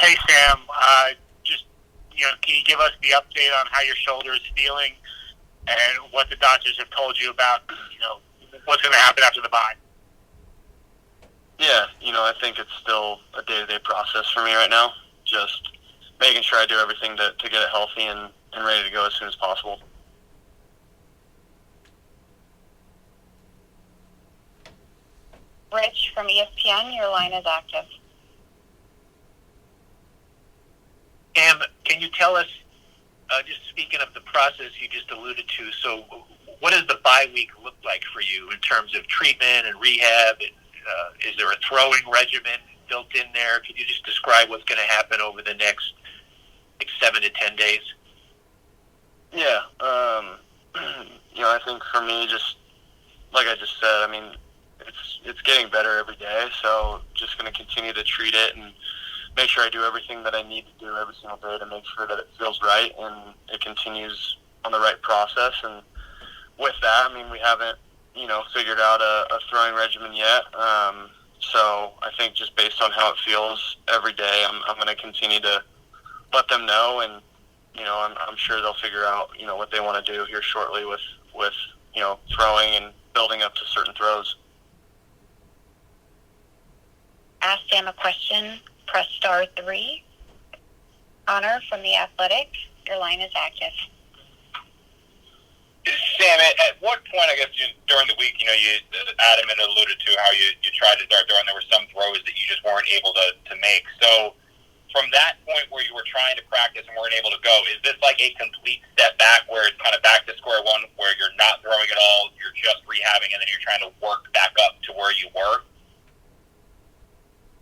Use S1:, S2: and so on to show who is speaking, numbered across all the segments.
S1: Hey, Sam. Just, can you give us the update on how your shoulder is feeling and what the doctors have told you about, what's going to happen after the bye?
S2: Yeah, I think it's still a day-to-day process for me right now. Just making sure I do everything to get it healthy and ready to go as soon as possible.
S3: Rich from ESPN, your line is active.
S1: Sam, can you tell us, just speaking of the process you just alluded to, so what does the bye week look like for you in terms of treatment and rehab? And, is there a throwing regimen built in there? Could you just describe what's going to happen over the next 7 to 10 days?
S2: Yeah, I think for me, just like I just said, it's getting better every day, so just going to continue to treat it and make sure I do everything that I need to do every single day to make sure that it feels right and it continues on the right process. And with that, we haven't, figured out a throwing regimen yet. So I think just based on how it feels every day, I'm going to continue to let them know, and I'm sure they'll figure out what they want to do here shortly with throwing and building up to certain throws.
S3: Ask Sam a question. Press star 3. Connor from The Athletic, your line is active.
S4: Sam, at what point, I guess, during the week, Adam had alluded to how you tried to start throwing, there were some throws that you just weren't able to make. So from that point where you were trying to practice and weren't able to go, is this like a complete step back where it's kind of back to square one, where you're not throwing at all, you're just rehabbing, and then you're trying to work back up to where you were?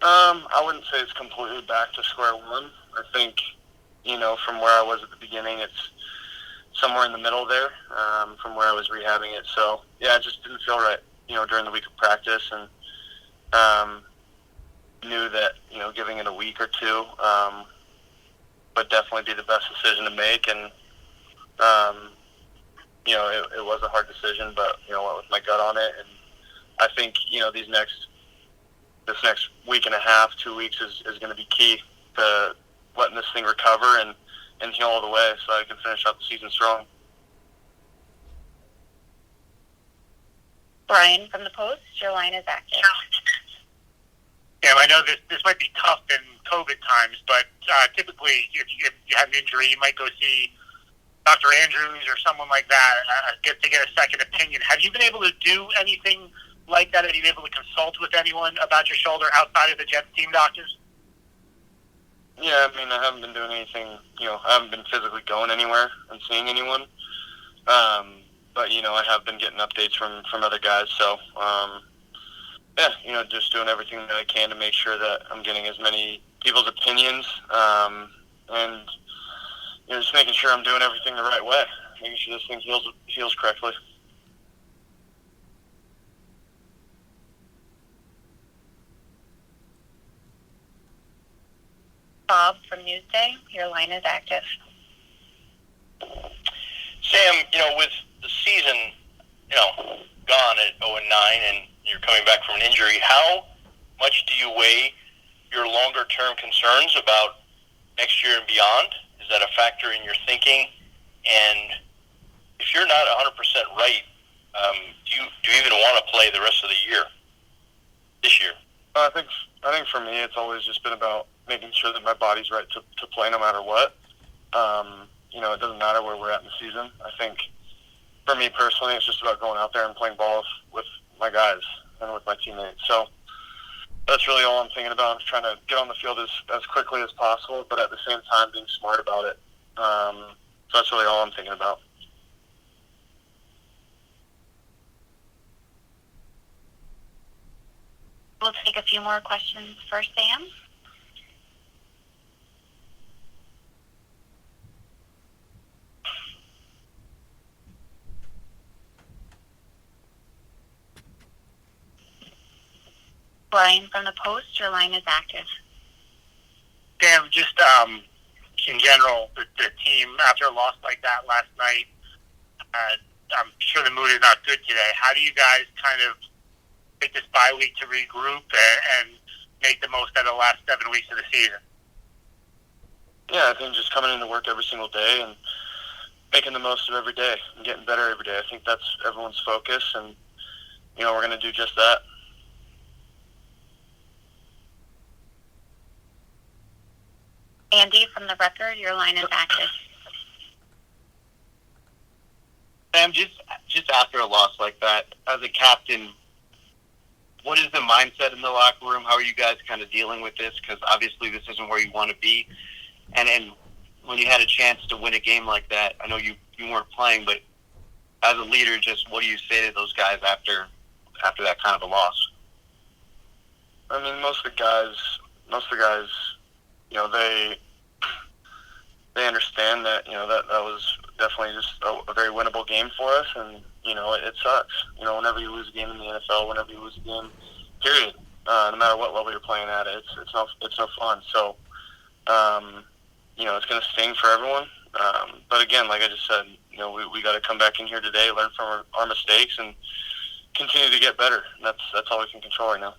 S2: I wouldn't say it's completely back to square one. I think, from where I was at the beginning, it's somewhere in the middle there, from where I was rehabbing it. So, yeah, it just didn't feel right, during the week of practice, and knew that, giving it a week or two would definitely be the best decision to make. And, it was a hard decision, but, went with my gut on it. And I think, this next week and a half, 2 weeks is going to be key to letting this thing recover and heal all the way so I can finish out the season strong.
S3: Brian from The Post, your line is active.
S1: Yeah, I know this might be tough in COVID times, but typically if you have an injury, you might go see Dr. Andrews or someone like that to get a second opinion. Have you been able to do anything like that? Have you been able to consult with anyone about your shoulder outside of the Jets team doctors?
S2: Yeah, I haven't been doing anything, I haven't been physically going anywhere and seeing anyone. But, I have been getting updates from other guys. So, just doing everything that I can to make sure that I'm getting as many people's opinions, and, just making sure I'm doing everything the right way, making sure this thing heals correctly.
S3: Bob from Newsday, your line is active.
S4: Sam, with the season, gone at 0-9 and you're coming back from an injury, how much do you weigh your longer-term concerns about next year and beyond? Is that a factor in your thinking? And if you're not 100% right, do you even want to play the rest of the year, this year?
S2: I think for me, it's always just been about making sure that my body's right to play no matter what. It doesn't matter where we're at in the season. I think for me personally, it's just about going out there and playing ball with my guys and with my teammates. So that's really all I'm thinking about. I'm trying to get on the field as quickly as possible, but at the same time being smart about it. So that's really all I'm thinking about.
S3: We'll take a few more questions for Sam. Brian from The Post, your line is active.
S1: Sam, just in general, the team, after a loss like that last night, I'm sure the mood is not good today. How do you guys kind of take this bye week to regroup and make the most out of the last 7 weeks of the season?
S2: Yeah, I think just coming into work every single day and making the most of every day and getting better every day. I think that's everyone's focus, and we're going to do just that.
S3: Andy from the Record, your line is active.
S5: Sam, just after a loss like that, as a captain, what is the mindset in the locker room? How are you guys kind of dealing with this? Because obviously this isn't where you want to be. And when you had a chance to win a game like that, I know you weren't playing, but as a leader, just what do you say to those guys after that kind of a loss?
S2: I mean, most of the guys, they understand that, that was definitely just a very winnable game for us, and, it sucks. Whenever you lose a game in the NFL, whenever you lose a game, period, no matter what level you're playing at, it's no fun. So, it's going to sting for everyone. But again, like I just said, we got to come back in here today, learn from our mistakes, and continue to get better. That's all we can control right now.